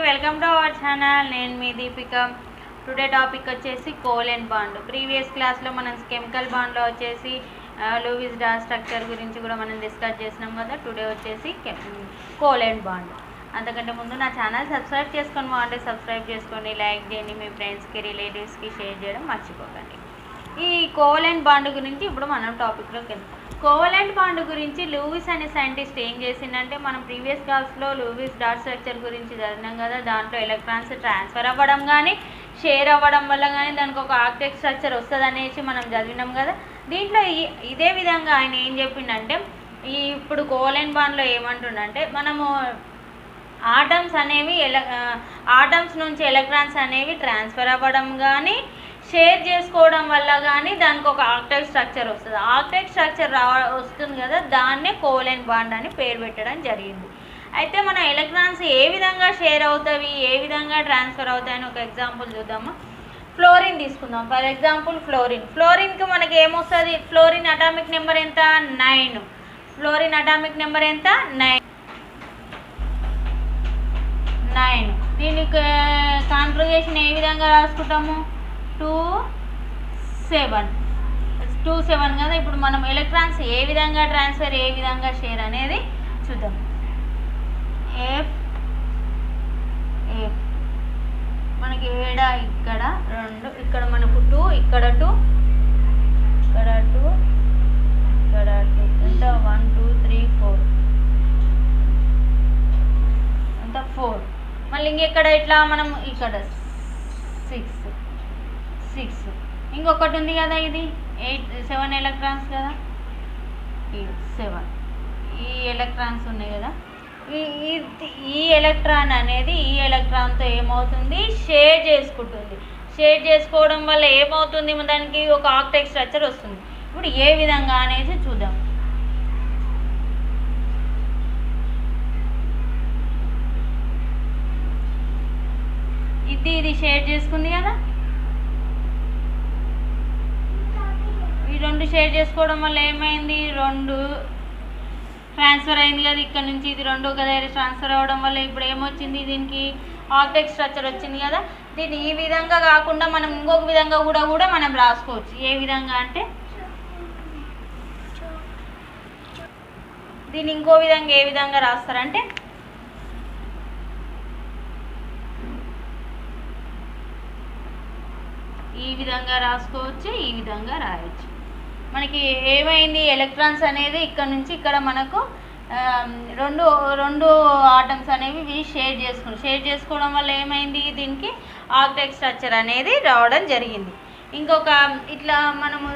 Welcome to our channel. నేను మీ Deepika. Today topic వచ్చేసి covalent bond. Previous క్లాస్లో మనం కెమికల్ బాండ్లో వచ్చేసి లూయిస్ డాస్ స్ట్రక్చర్ గురించి కూడా మనం డిస్కస్ చేసినాం కదా. టుడే వచ్చేసి కోవలెంట్ బాండ్. అంతకంటే ముందు నా ఛానల్ సబ్స్క్రైబ్ చేసుకొని బాగుంటే సబ్స్క్రైబ్ చేసుకొని లైక్ చేయండి. మీ ఫ్రెండ్స్కి రిలేటివ్స్కి షేర్ చేయడం మర్చిపోకండి. ఈ కోవలెంట్ బాండ్ గురించి ఇప్పుడు మనం టాపిక్లోకి వెళ్తాం. కోవలెంట్ బాండ్ గురించి లూయిస్ అనే సైంటిస్ట్ ఏం చేసిందంటే, మనం ప్రీవియస్ క్లాస్లో లూయిస్ డాట్ స్ట్రక్చర్ గురించి చదివినాం కదా. దాంట్లో ఎలక్ట్రాన్స్ ట్రాన్స్ఫర్ అవ్వడం కానీ షేర్ అవ్వడం వల్ల కానీ దానికి ఒక ఆక్టెట్ స్ట్రక్చర్ వస్తుంది అనేసి మనం చదివినాం కదా. దీంట్లో ఇదే విధంగా ఆయన ఏం చెప్పిండంటే, ఇప్పుడు కోవలెంట్ బాండ్లో ఏమంటుండంటే, మనము ఆటమ్స్ అనేవి ఆటమ్స్ నుంచి ఎలక్ట్రాన్స్ అనేవి ట్రాన్స్ఫర్ అవ్వడం కానీ షేర్ చేసుకోవడం వల్ల కానీ దానికి ఒక ఆక్టైల్ స్ట్రక్చర్ వస్తుంది. ఆక్టైల్ స్ట్రక్చర్ వస్తుంది కదా, దాన్నే కోవలెంట్ బాండ్ అని పేరు పెట్టడం జరిగింది. అయితే మన ఎలక్ట్రాన్స్ ఏ విధంగా షేర్ అవుతాయి, ఏ విధంగా ట్రాన్స్ఫర్ అవుతాయని ఒక ఎగ్జాంపుల్ చూద్దామా. ఫ్లోరిన్ తీసుకుందాం. ఫర్ ఎగ్జాంపుల్ ఫ్లోరిన్కి మనకి ఏమొస్తుంది? ఫ్లోరిన్ అటామిక్ నెంబర్ ఎంత? 9. ఫ్లోరిన్ అటామిక్ నెంబర్ ఎంత? 9. దీనికి కాన్ఫిగరేషన్ ఏ విధంగా రాసుకుంటాము? 2 7 కదా. ఇప్పుడు మనం ఎలక్ట్రాన్స్ ఏ విధంగా ట్రాన్స్ఫర్, ఏ విధంగా షేర్ అనేది చూద్దాం. ఎఫ్ మనకి ఇక్కడ 2, ఇక్కడ మనకు 2, ఇక్కడ 2, ఇక్కడ 2, ఇక్కడ 2, ఎంత? 1 2 3 4, ఎంత? 4. మళ్ళీ ఇంకెక్కడ ఇట్లా మనం ఇక్కడ 6. ఇంకొకటి ఉంది కదా, ఇది 7 ఎలక్ట్రాన్స్ కదా, 7 ఈ ఎలక్ట్రాన్స్ ఉన్నాయి కదా. ఈ ఎలక్ట్రాన్ అనేది ఈ ఎలక్ట్రాన్తో ఏమవుతుంది? షేర్ చేసుకుంటుంది. షేర్ చేసుకోవడం వల్ల ఏమవుతుంది? దానికి ఒక ఆక్టైల్ స్ట్రక్చర్ వస్తుంది. ఇప్పుడు ఏ విధంగా అనేది చూద్దాం. ఇది షేర్ చేసుకుంది కదా. ఈ 2 షేర్ చేసుకోవడం వల్ల ఏమైంది? 2 ట్రాన్స్ఫర్ అయింది కదా. ఇక్కడ నుంచి ఇది 2 ఒక దగ్గర ట్రాన్స్ఫర్ అవ్వడం వల్ల ఇప్పుడు ఏమొచ్చింది? దీనికి ఆక్టైల్ స్ట్రక్చర్ వచ్చింది కదా. దీన్ని ఈ విధంగా కాకుండా మనం ఇంకొక విధంగా కూడా మనం రాసుకోవచ్చు. ఏ విధంగా అంటే, దీన్ని ఇంకో విధంగా ఏ విధంగా రాస్తారంటే, ఈ విధంగా రాసుకోవచ్చు, ఈ విధంగా రాయొచ్చు. మనకి ఏమైంది? ఎలక్ట్రాన్స్ అనేది ఇక్కడ నుంచి ఇక్కడ మనకు రెండు ఆటమ్స్ అనేవి షేర్ చేసుకోవడం వల్ల ఏమైంది? దీనికి ఆక్టైల్ స్ట్రక్చర్ అనేది రావడం జరిగింది. ఇంకొక ఇట్లా మనము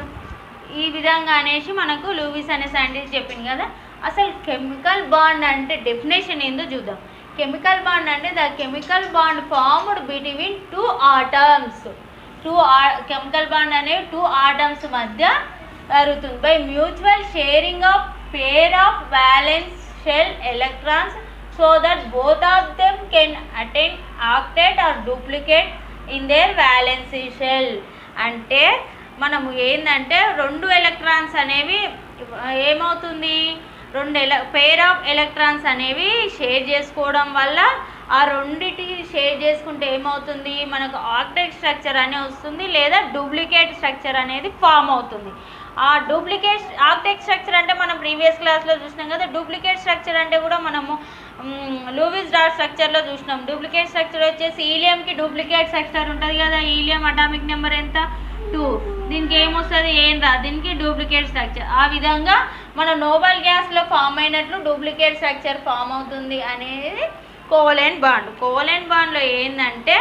ఈ విధంగా అనేసి మనకు లూయిస్ అనే సైంటిస్ట్ చెప్పింది కదా. అసలు కెమికల్ బాండ్ అంటే డెఫినేషన్ ఏందో చూద్దాం. కెమికల్ బాండ్ అంటే the chemical bond formed between 2 atoms. Chemical bond అనేవి 2 ఆటమ్స్ మధ్య జరుగుతుంది by mutual sharing of pair of valence shell electrons so that both of them can attain octet or duplicate in their valency shell. అంటే మనము ఏంటంటే 2 electrons అనేవి ఏమవుతుంది? 2 pair of electrons అనేవి share చేసుకోవడం వల్ల ఆ రెండింటికి షేర్ చేసుకుంటే ఏమవుతుంది? మనకు ఆక్టైల్ స్ట్రక్చర్ అనేది వస్తుంది, లేదా డూప్లికేట్ స్ట్రక్చర్ అనేది ఫామ్ అవుతుంది. ఆ డూప్లికేట్ ఆక్టైల్ స్ట్రక్చర్ అంటే మనం ప్రీవియస్ క్లాస్లో చూసినాం కదా. డూప్లికేట్ స్ట్రక్చర్ అంటే కూడా మనము లూయిస్ డాట్ స్ట్రక్చర్లో చూసినాం. డూప్లికేట్ స్ట్రక్చర్ వచ్చేసి హీలియంకి డూప్లికేట్ స్ట్రక్చర్ ఉంటుంది కదా. హీలియం అటామిక్ నెంబర్ ఎంత? 2. దీనికి ఏమొస్తుంది? ఏం రా, దీనికి డూప్లికేట్ స్ట్రక్చర్. ఆ విధంగా మన నోబెల్ గ్యాస్లో ఫామ్ అయినట్లు డూప్లికేట్ స్ట్రక్చర్ ఫామ్ అవుతుంది అనేది కోవలెంట్ బాండ్. కోవలెంట్ బాండ్లో ఏంటంటే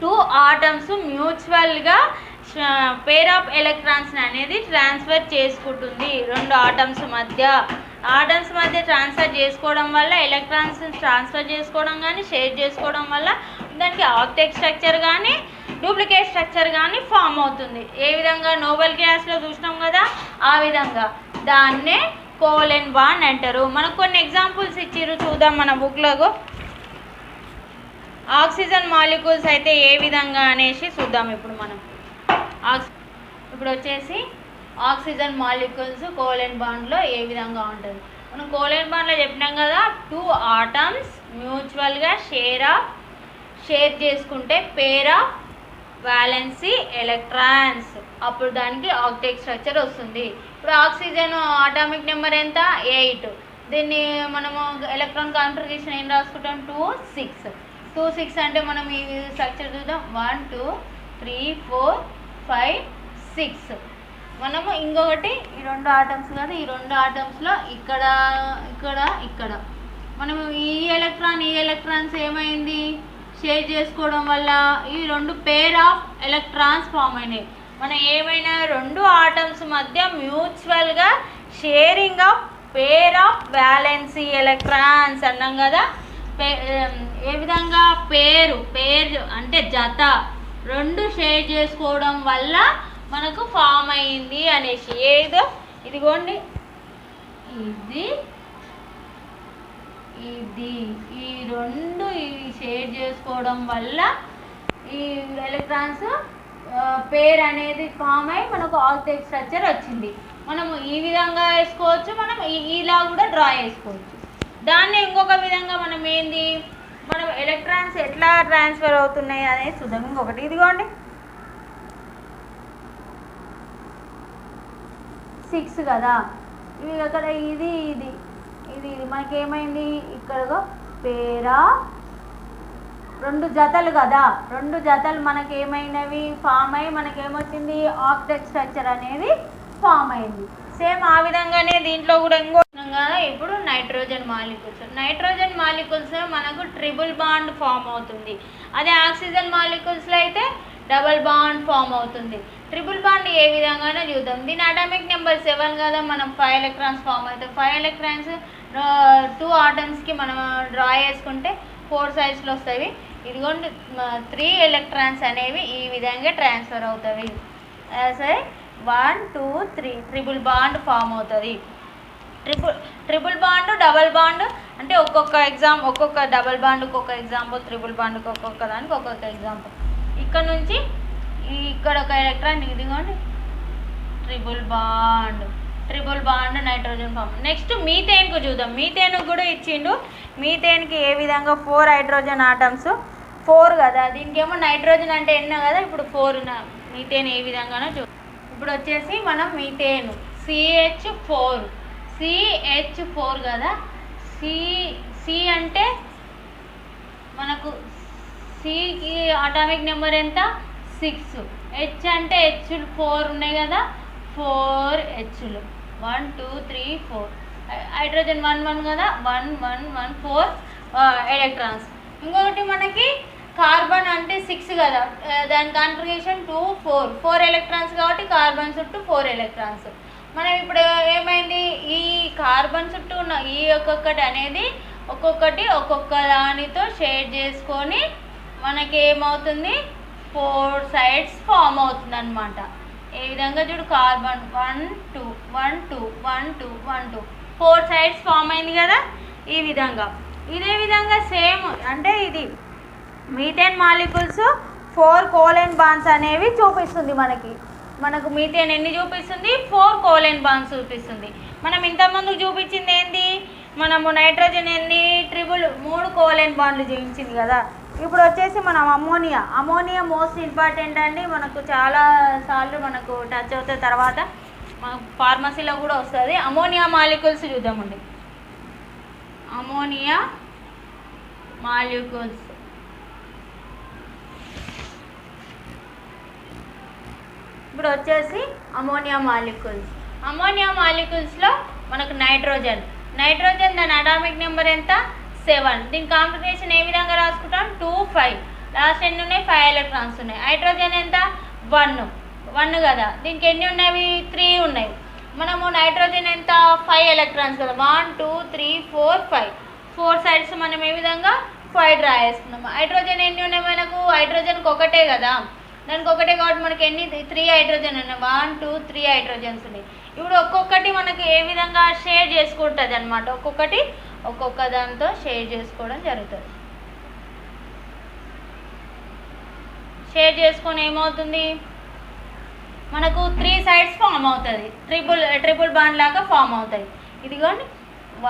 2 ఆటమ్స్ మ్యూచువల్గా పేర్ ఆఫ్ ఎలక్ట్రాన్స్ అనేది ట్రాన్స్ఫర్ చేసుకుంటుంది. 2 ఆటమ్స్ మధ్య ట్రాన్స్ఫర్ చేసుకోవడం వల్ల ఎలక్ట్రాన్స్ ట్రాన్స్ఫర్ చేసుకోవడం కానీ షేర్ చేసుకోవడం వల్ల దానికి ఆక్టైల్ స్ట్రక్చర్ కానీ డూప్లికేట్ స్ట్రక్చర్ కానీ ఫామ్ అవుతుంది. ఏ విధంగా? నోబెల్ గ్యాస్లో చూసినాం కదా, ఆ విధంగా దాన్నే కోవలెంట్ బాండ్ అంటారు. మనకు కొన్ని ఎగ్జాంపుల్స్ ఇచ్చిర్రు, చూద్దాం మన బుక్లో. ఆక్సిజన్ మాలిక్యూల్స్ అయితే ఏ విధంగా అనేసి చూద్దాం. ఇప్పుడు వచ్చేసి ఆక్సిజన్ మాలిక్యూల్స్ కోవలెంట్ బాండ్లో ఏ విధంగా ఉంటుంది. మనం కోవలెంట్ బాండ్లో చెప్పినాం కదా, 2 ఆటమ్స్ మ్యూచువల్గా షేర్ చేసుకుంటే పేర్ ఆఫ్ వ్యాలెన్సీ ఎలక్ట్రాన్స్, అప్పుడు దానికి ఆక్టేట్ స్ట్రక్చర్ వస్తుంది. ఇప్పుడు ఆక్సిజన్ అటామిక్ నెంబర్ ఎంత? 8. దీన్ని మనము ఎలక్ట్రాన్ కాన్ఫిగరేషన్ ఏం రాసుకుంటాం? 2 6 అంటే మనం ఈ స్ట్రక్చర్ చూద్దాం. 1 2 3 4 5 6. మనము ఇంకొకటి ఈ 2 ఆటమ్స్ కదా, ఈ 2 ఆటమ్స్లో ఇక్కడ మనము ఈ ఎలక్ట్రాన్స్ ఏమైంది? షేర్ చేసుకోవడం వల్ల ఈ 2 పేర్ ఆఫ్ ఎలక్ట్రాన్స్ ఫామ్ అయినాయి. మనం ఏమైనా 2 ఆటమ్స్ మధ్య మ్యూచువల్గా sharing of pair of valency electrons అన్నాం కదా. ఏ విధంగా? పేరు అంటే జత 2 షేర్ చేసుకోవడం వల్ల మనకు ఫామ్ అయింది అనేసి. ఏదో ఇదిగోండి, ఇది ఈ 2 షేర్ చేసుకోవడం వల్ల ఈ ఎలక్ట్రాన్స్ పేర్ అనేది ఫామ్ అయ్యి మనకు ఆక్టేట్ స్ట్రక్చర్ వచ్చింది. మనము ఈ విధంగా వేసుకోవచ్చు, మనం ఇలా కూడా డ్రా చేసుకోవచ్చు. దాన్ని ఇంకొక విధంగా మనం ఎలక్ట్రాన్స్ ఎట్లా ట్రాన్స్ఫర్ అవుతున్నాయి అనేది చూద్దాం. ఇంకొకటి ఇదిగోండి, 6 కదా, ఇవి అక్కడ ఇది మనకేమైంది? ఇక్కడ పేరా 2 జతలు కదా, 2 జతలు మనకేమైనవి? ఫామ్ అయ్యి మనకేమొచ్చింది? ఆక్టేట్ స్ట్రక్చర్ అనేది ఫామ్ అయింది. సేమ్ ఆ విధంగానే దీంట్లో కూడా ఇంకో కదా. ఇప్పుడు నైట్రోజన్ మాలిక్యూల్స్ మనకు ట్రిపుల్ బాండ్ ఫామ్ అవుతుంది. అదే ఆక్సిజన్ మాలిక్యూల్స్లో అయితే డబల్ బాండ్ ఫామ్ అవుతుంది. ట్రిపుల్ బాండ్ ఏ విధంగానో చూద్దాం. దీని అటామిక్ నెంబర్ 7 కదా, మనం 5 ఎలక్ట్రాన్స్ ఫామ్ అవుతాయి. 5 ఎలక్ట్రాన్స్ 2 ఆటమ్స్కి మనం డ్రా చేసుకుంటే 4 సైడ్స్లో వస్తాయి. ఇదిగోండి 3 ఎలక్ట్రాన్స్ అనేవి ఈ విధంగా ట్రాన్స్ఫర్ అవుతాయి. సరే 1 2 3 ట్రిపుల్ బాండ్ ఫామ్ అవుతుంది. ట్రిపుల్ బాండ్ డబల్ బాండ్ అంటే ఒక్కొక్క డబల్ బాండ్కి ఒక్కొక్క ఎగ్జాంపుల్, ట్రిపుల్ బాండ్కి ఒక్కొక్క దానికి ఒక్కొక్క ఎగ్జాంపుల్. ఇక్కడ నుంచి ఇక్కడ ఒక ఎలక్ట్రాన్, ఇదిగోండి triple bond nitrogen form. Next మీథేన్కు చూద్దాం. మీథేన్కు కూడా ఇచ్చిండు. మీథేన్కి ఏ విధంగా 4 హైడ్రోజన్ ఆటమ్స్, 4 కదా, దీనికేమో నైట్రోజన్ అంటే ఎన్నో కదా, ఇప్పుడు 4 మీథేన్ ఏ విధంగానో చూద్దాం. ఇప్పుడు వచ్చేసి మనం మీథేన్ CH4 కదా, సి అంటే మనకు సికి అటామిక్ నెంబర్ ఎంత? 6. హెచ్ అంటే హెచ్లు 4 ఉన్నాయి కదా, 4 హెచ్లు 1 2 3 4. హైడ్రోజన్ 1 కదా, 1 1 1 4 ఎలక్ట్రాన్స్. ఇంకొకటి మనకి కార్బన్ అంటే 6 కదా, దాని కాన్ఫిగరేషన్ 2 4 ఎలక్ట్రాన్స్ కాబట్టి కార్బన్ చుట్టూ 4 ఎలక్ట్రాన్స్. మనం ఇప్పుడు ఏమైంది? ఈ కార్బన్ చుట్టూ ఉన్న ఈ ఒక్కొక్కటి అనేది ఒక్కొక్క దానితో షేర్ చేసుకొని మనకి ఏమవుతుంది? 4 సైడ్స్ ఫామ్ అవుతుంది అనమాట. ఏ విధంగా చూడు, కార్బన్ 1 2 1 2 1 2 1 2 4 సైడ్స్ ఫామ్ అయింది కదా. ఈ విధంగా ఇదే విధంగా సేమ్ అంటే ఇది మీథేన్ మాలిక్యూల్స్ 4 కోవలెంట్ బాండ్స్ అనేవి చూపిస్తుంది. మనకు మీథేన్ ఎన్ని చూపిస్తుంది? 4 కోవలెంట్ బాండ్స్ చూపిస్తుంది. మనం ఇంతకుముందుకు చూపించింది ఏంటి? మనము నైట్రోజన్ ఎన్ని 3 కోవలెంట్ బాండ్లు చూపించింది కదా. ఇప్పుడు వచ్చేసి మనం అమోనియా మోస్ట్ ఇంపార్టెంట్ అండి. మనకు చాలా సార్లు మనకు టచ్ అవుతుంది, తర్వాత ఫార్మసీలో కూడా వస్తుంది. అమోనియా మాలిక్యూల్స్ చూద్దామండి. అమోనియా మాలిక్యూల్స్ ఇప్పుడు వచ్చేసి అమోనియా మాలిక్యూల్స్లో మనకు నైట్రోజన్ దాని అటామిక్ నెంబర్ ఎంత? 7. దీని కాన్ఫిగరేషన్ ఏ విధంగా రాసుకుంటాం? 2 5. లాస్ట్ ఎన్ని ఉన్నాయి? 5 ఎలక్ట్రాన్స్ ఉన్నాయి. హైడ్రోజన్ ఎంత? 1 కదా, దీనికి ఎన్ని ఉన్నవి? 3 ఉన్నాయి. మనము నైట్రోజన్ ఎంత? 5 ఎలక్ట్రాన్స్ కదా, 1 2 3 4 5 4 సైడ్స్ మనం ఏ విధంగా 5 డ్రా చేసుకున్నాము. హైడ్రోజన్ ఎన్ని ఉన్నాయి మనకు? హైడ్రోజన్కి ఒకటే కదా, దానికి ఒకటే కాబట్టి మనకి ఎన్ని? 3 హైడ్రోజన్ ఉన్నాయి. 1 2 3 హైడ్రోజన్స్ ఉన్నాయి. ఇప్పుడు ఒక్కొక్కటి మనకి ఏ విధంగా షేర్ చేసుకుంటుంది అనమాట, ఒక్కొక్క దాంతో షేర్ చేసుకోవడం జరుగుతుంది. షేర్ చేసుకొని ఏమవుతుంది? మనకు 3 సైడ్స్ ఫామ్ అవుతుంది, ట్రిపుల్ బాండ్ లాగా ఫామ్ అవుతాయి. ఇదిగోండి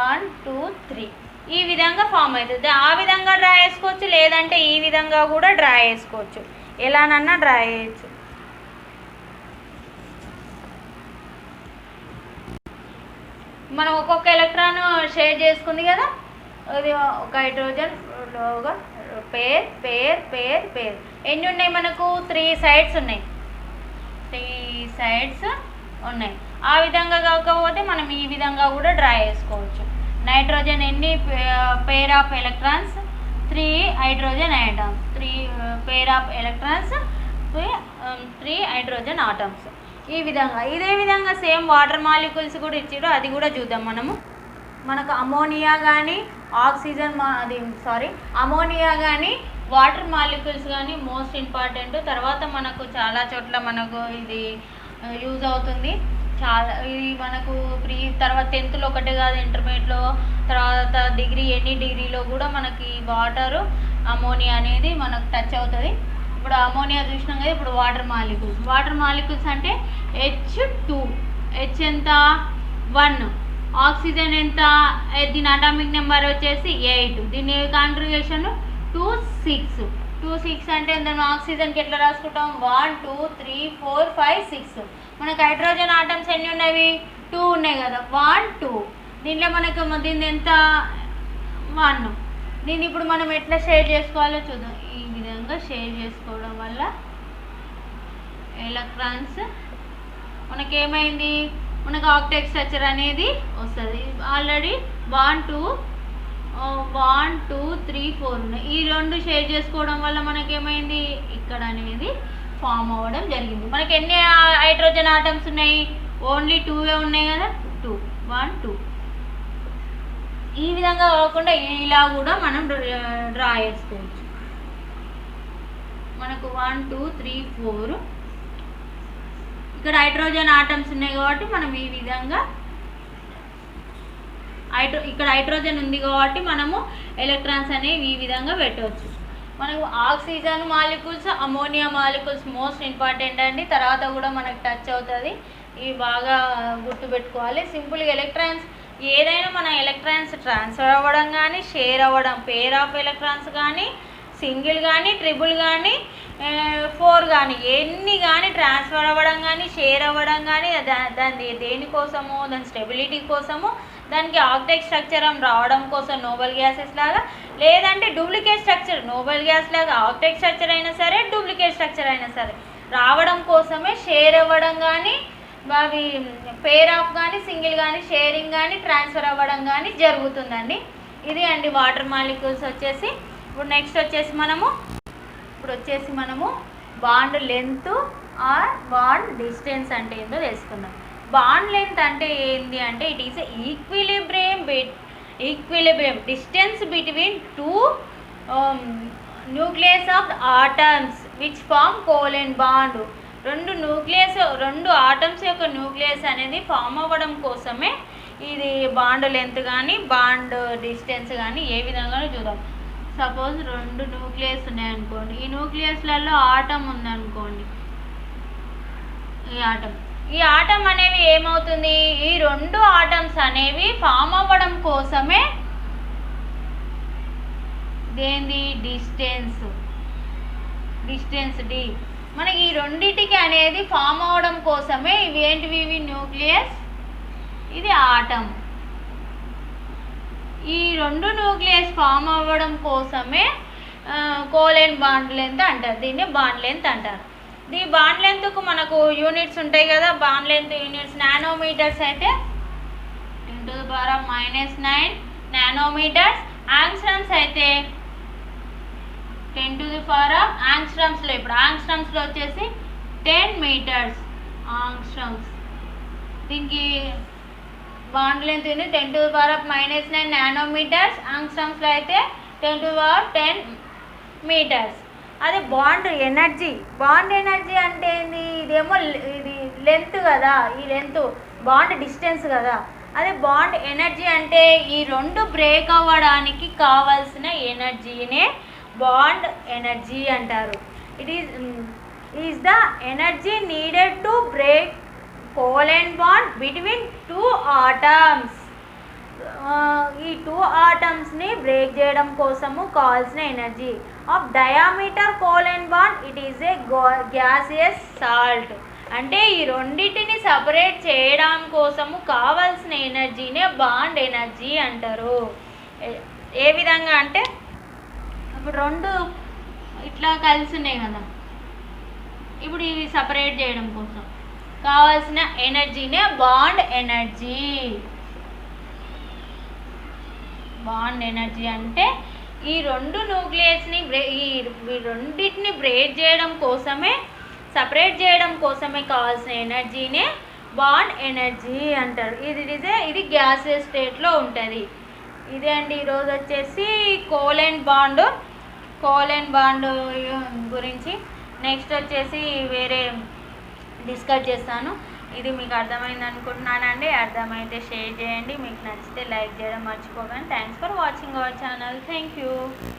1 2 3 ఈ విధంగా ఫామ్ అవుతుంది. ఆ విధంగా డ్రా చేసుకోవచ్చు, లేదంటే ఈ విధంగా కూడా డ్రా చేసుకోవచ్చు, ఎలానన్నా డ్రా చేయొచ్చు. మనం ఒక్కొక్క ఎలక్ట్రాన్ షేర్ చేసుకుంది కదా, అది ఒక హైడ్రోజన్ పేర్ పేర్ పేర్ పేర్. ఎన్ని ఉన్నాయి మనకు? 3 సైడ్స్ ఉన్నాయి, 3 సైడ్స్ ఉన్నాయి. ఆ విధంగా కాకపోతే మనం ఈ విధంగా కూడా డ్రా చేసుకోవచ్చు. నైట్రోజన్ ఎన్ని పేర్ of electrons? 3 hydrogen items, 3 pair of electrons, 3 hydrogen atoms. ఈ విధంగా ఇదే విధంగా సేమ్ వాటర్ మాలిక్యూల్స్ కూడా ఇచ్చాడు, అది కూడా చూద్దాం మనము. మనకు అమోనియా కానీ ఆక్సిజన్ అమోనియా కానీ వాటర్ మాలిక్యూల్స్ కానీ మోస్ట్ ఇంపార్టెంట్. తర్వాత మనకు చాలా చోట్ల మనకు ఇది యూజ్ అవుతుంది. చాలా ఇది మనకు తర్వాత 10th ఒకటే కాదు, ఇంటర్మీడియట్లో తర్వాత డిగ్రీ ఎన్ని డిగ్రీలో కూడా మనకి వాటరు అమోనియా అనేది మనకు టచ్ అవుతుంది. ఇప్పుడు అమోనియా చూసినాం కదా, ఇప్పుడు వాటర్ మాలిక్యూల్స్ అంటే H2, H ఎంత? 1. ఆక్సిజన్ ఎంత? దీని అటామిక్ నెంబర్ వచ్చేసి 8, దీని కాంట్రిబ్యూషన్ 2 6 అంటే దాని ఆక్సిజన్కి ఎట్లా రాసుకుంటాం? 1 2 3 4 5 6. మనకు హైడ్రోజన్ ఆటమ్స్ ఎన్ని ఉన్నవి? 2 ఉన్నాయి కదా, 1 2. దీంట్లో మనకు దీని ఎంత? 1. దీన్ని ఇప్పుడు మనం ఎట్లా షేర్ చేసుకోవాలో చూద్దాం. ఈ విధంగా షేర్ చేసుకోవడం వల్ల ఎలక్ట్రాన్స్ మనకేమైంది? మనకు ఆక్టేట్ స్ట్రక్చర్ అనేది వస్తుంది. ఆల్రెడీ 1 2 3 4 ఉన్నాయి. ఈ 2 షేర్ చేసుకోవడం వల్ల మనకేమైంది? ఇక్కడ అనేది ఫామ్ అవ్వడం జరిగింది. మనకి ఎన్ని హైడ్రోజన్ ఆటమ్స్ ఉన్నాయి? ఓన్లీ 2 ఉన్నాయి కదా, 2 1 2. ఈ విధంగా కాకుండా ఇలా కూడా మనం డ్రా చేసుకోవచ్చు. మనకు 1 2 3 4 ఇక్కడ హైడ్రోజన్ ఆటమ్స్ ఉన్నాయి కాబట్టి మనం ఈ విధంగా ఇక్కడ హైడ్రోజన్ ఉంది కాబట్టి మనము ఎలక్ట్రాన్స్ అనేవి ఈ విధంగా పెట్టవచ్చు. మనకు oxygen molecules, ammonia molecules most important అండి. తర్వాత కూడా మనకు టచ్ అవుతుంది, ఇవి బాగా గుర్తుపెట్టుకోవాలి. సింపుల్గా ఎలక్ట్రాన్స్ ఏదైనా మన ఎలక్ట్రాన్స్ ట్రాన్స్ఫర్ అవ్వడం కానీ, షేర్ అవ్వడం, పేర్ ఆఫ్ ఎలక్ట్రాన్స్ కానీ, సింగిల్ కానీ, ట్రిపుల్ కానీ, 4 కానీ, ఎన్ని కానీ ట్రాన్స్ఫర్ అవ్వడం కానీ, షేర్ అవ్వడం కానీ, దాని దేనికోసమో, దాని స్టెబిలిటీ కోసము, దానికి ఆక్టేట్ స్ట్రక్చర్ రావడం కోసం నోబెల్ గ్యాసెస్ లాగా, లేదంటే డూప్లికేట్ స్ట్రక్చర్ నోబెల్ గ్యాస్ లాగా ఆక్టేట్ స్ట్రక్చర్ అయినా సరే, డూప్లికేట్ స్ట్రక్చర్ అయినా సరే రావడం కోసమే షేర్ అవ్వడం కానీ, అవి పేర్ ఆఫ్ కానీ, సింగిల్ కానీ, షేరింగ్ కానీ, ట్రాన్స్ఫర్ అవ్వడం కానీ జరుగుతుందండి. ఇది అండి వాటర్ మాలిక్యూల్స్ వచ్చేసి. ఇప్పుడు నెక్స్ట్ వచ్చేసి మనము bond length or bond distance అంటే ఏందో తెలుసుకుందాం. బాండ్ లెంత్ అంటే ఏంటి అంటే it is equilibrium distance between 2 nucleus of atoms which form covalent bond. 2 atoms యొక్క న్యూక్లియస్ అనేది ఫామ్ అవ్వడం కోసమే ఇది బాండ్ లెంత్ కానీ బాండ్ డిస్టెన్స్ కానీ ఏ విధంగా చూద్దాం. సపోజ్ 2 న్యూక్లియస్ ఉన్నాయనుకోండి, ఈ న్యూక్లియస్లలో ఆటం ఉందనుకోండి, ఈ ఆటం అనేవి ఏమవుతుంది? ఈ 2 ఆటమ్స్ అనేవి ఫామ్ అవ్వడం కోసమే దేంది డిస్టెన్స్ డి. మనకి ఈ రెండిటికి అనేది ఫామ్ అవ్వడం కోసమే ఇవి ఏంటివి? ఇవి న్యూక్లియస్, ఇది ఆటం. ఈ 2 న్యూక్లియస్ ఫామ్ అవ్వడం కోసమే కోవలెంట్ బాండ్ లెంత్ అంటారు, దీన్ని బాండ్ లెంత్ అంటారు. ఈ బాండ్ లెంత్కు మనకు యూనిట్స్ ఉంటాయి కదా, బాండ్ లెంత్ యూనిట్స్ నానోమీటర్స్ అయితే 10⁻⁻9 నానోమీటర్స్. యాంగ్స్ట్రమ్స్ అయితే 10⁻⁻. యాంగ్స్ట్రమ్స్లో ఇప్పుడు యాంగ్స్ట్రమ్స్లో వచ్చేసి 10 మీటర్స్ యాంగ్స్ట్రమ్స్. దీనికి బాండ్ లెంత్ ఉంది 10⁻⁻9 నానోమీటర్స్. యాంగ్స్ట్రమ్స్లో అయితే 10⁻10 మీటర్స్. అదే బాండ్ ఎనర్జీ అంటే ఏంది? ఇదేమో ఇది లెంత్ కదా, ఈ లెంత్ బాండ్ డిస్టెన్స్ కదా. అదే బాండ్ ఎనర్జీ అంటే ఈ 2 బ్రేక్ అవ్వడానికి కావాల్సిన ఎనర్జీనే బాండ్ ఎనర్జీ అంటారు. It is the energy needed to break covalent bond between 2 atoms. ఈ 2 ఆటమ్స్ని బ్రేక్ చేయడం కోసము కావాల్సిన energy of diameter covalent bond it is a gaseous salt. అంటే ఈ రెండింటిని సపరేట్ చేయడం కోసము కావాల్సిన ఎనర్జీనే బాండ్ ఎనర్జీ అంటారు. ఏ విధంగా అంటే ఇప్పుడు రెండు ఇట్లా కలిసి ఉన్నాయి కదా, ఇప్పుడు ఇవి సపరేట్ చేయడం కోసం కావాల్సిన ఎనర్జీనే బాండ్ ఎనర్జీ. బాండ్ ఎనర్జీ అంటే ఈ రెండు న్యూక్లియస్ని ఈ రెండింటిని బ్రేక్ చేయడం కోసమే, సపరేట్ చేయడం కోసమే కావాల్సిన ఎనర్జీనే బాండ్ ఎనర్జీ అంటారు. ఇది గ్యాసియస్ స్టేట్లో ఉంటుంది. ఇదే అండి ఈరోజు వచ్చేసి కోవలెంట్ బాండ్ గురించి. నెక్స్ట్ వచ్చేసి వేరే డిస్కస్ చేస్తాను. ఇది మీకు అర్థమైంది అనుకుంటున్నానండి. అర్థమైతే షేర్ చేయండి, మీకు నచ్చితే లైక్ చేయడం మర్చిపోకండి. Thanks for watching our channel. Thank you.